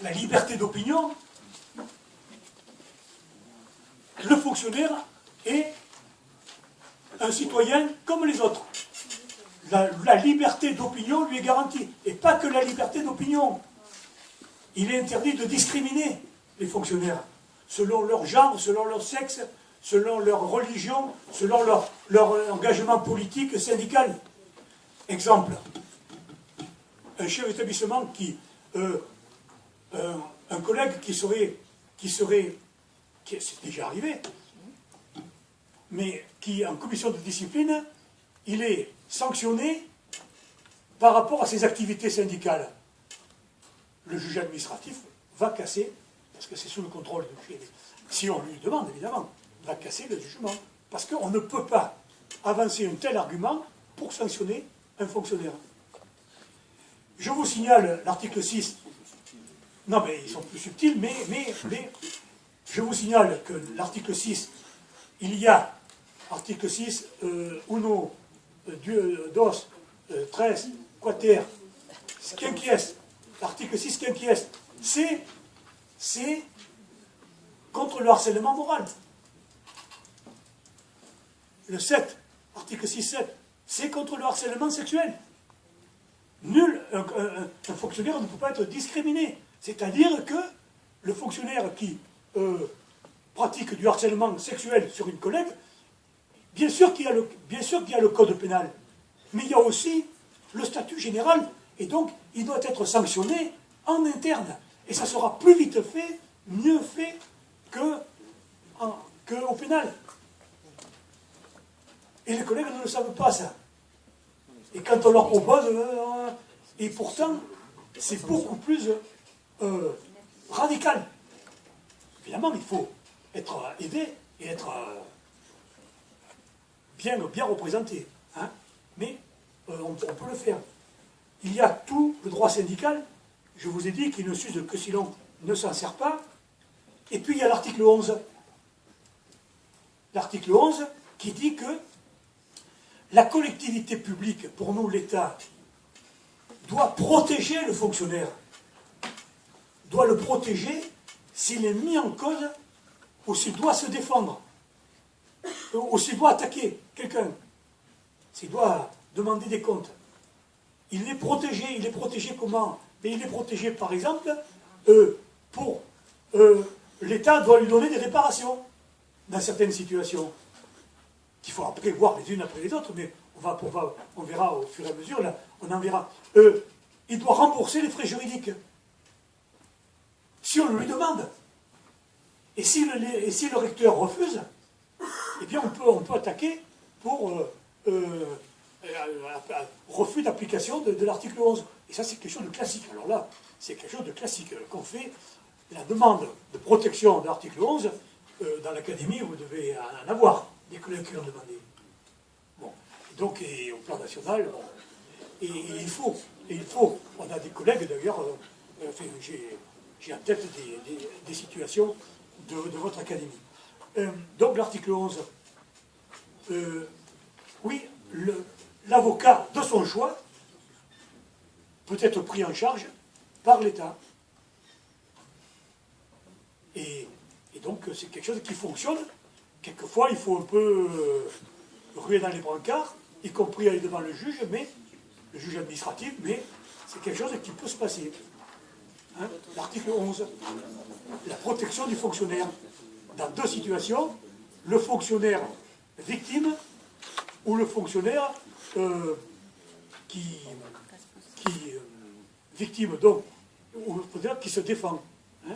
la liberté d'opinion, le fonctionnaire est un citoyen comme les autres. La liberté d'opinion lui est garantie. Et pas que la liberté d'opinion. Il est interdit de discriminer les fonctionnaires, selon leur genre, selon leur sexe, selon leur religion, selon leur engagement politique, syndical. Exemple, un chef d'établissement qui... un collègue c'est déjà arrivé, mais qui, en commission de discipline, il est sanctionné par rapport à ses activités syndicales. Le juge administratif va casser, parce que c'est sous le contrôle de si on lui demande, évidemment, va casser le jugement. Parce qu'on ne peut pas avancer un tel argument pour sanctionner un fonctionnaire. Je vous signale l'article 6. Non, mais ils sont plus subtils, mais je vous signale que l'article 6, il y a, article 6, uno, dos, tres, quater, quinquies, l'article 6 quinquies, c'est contre le harcèlement moral. Le 7, article 6, 7, c'est contre le harcèlement sexuel. Nul, un fonctionnaire ne peut pas être discriminé. C'est-à-dire que le fonctionnaire qui pratique du harcèlement sexuel sur une collègue, bien sûr qu'il y a le code pénal, mais il y a aussi le statut général, et donc il doit être sanctionné en interne. Et ça sera plus vite fait, mieux fait qu'au pénal. Et les collègues ne le savent pas, ça. Et quand on leur propose, et pourtant, c'est beaucoup plus radical. Évidemment, il faut être aidé et être bien représenté. Hein, mais on peut le faire. Il y a tout le droit syndical. Je vous ai dit qu'il ne s'use que si l'on ne s'en sert pas. Et puis il y a l'article 11. L'article 11 qui dit que la collectivité publique, pour nous l'État, doit protéger le fonctionnaire. Doit le protéger s'il est mis en cause ou s'il doit se défendre. Ou s'il doit attaquer quelqu'un. S'il doit demander des comptes. Il est protégé comment? Mais il est protégé, par exemple, l'État doit lui donner des réparations dans certaines situations, qu'il faut après voir les unes après les autres, mais on verra au fur et à mesure, là, on en verra. Il doit rembourser les frais juridiques, si on le lui demande. Et si le recteur refuse, eh bien on peut attaquer pour refus d'application de l'article 11. Et ça, c'est quelque chose de classique. Alors là, c'est quelque chose de classique qu'on fait. La demande de protection de l'article 11, dans l'académie, vous devez en avoir, des collègues qui l'ont demandé. Bon. Et donc, au plan national, bon. Et il faut. On a des collègues, d'ailleurs, j'ai en tête des situations de votre académie. Donc, l'article 11, oui, l'avocat de son choix peut être pris en charge par l'État. Et donc, c'est quelque chose qui fonctionne. Quelquefois, il faut un peu ruer dans les brancards, y compris aller devant le juge administratif, mais c'est quelque chose qui peut se passer. Hein? L'article 11, la protection du fonctionnaire. Dans deux situations, le fonctionnaire victime ou le fonctionnaire victime, donc, ou le fonctionnaire qui se défend. Hein?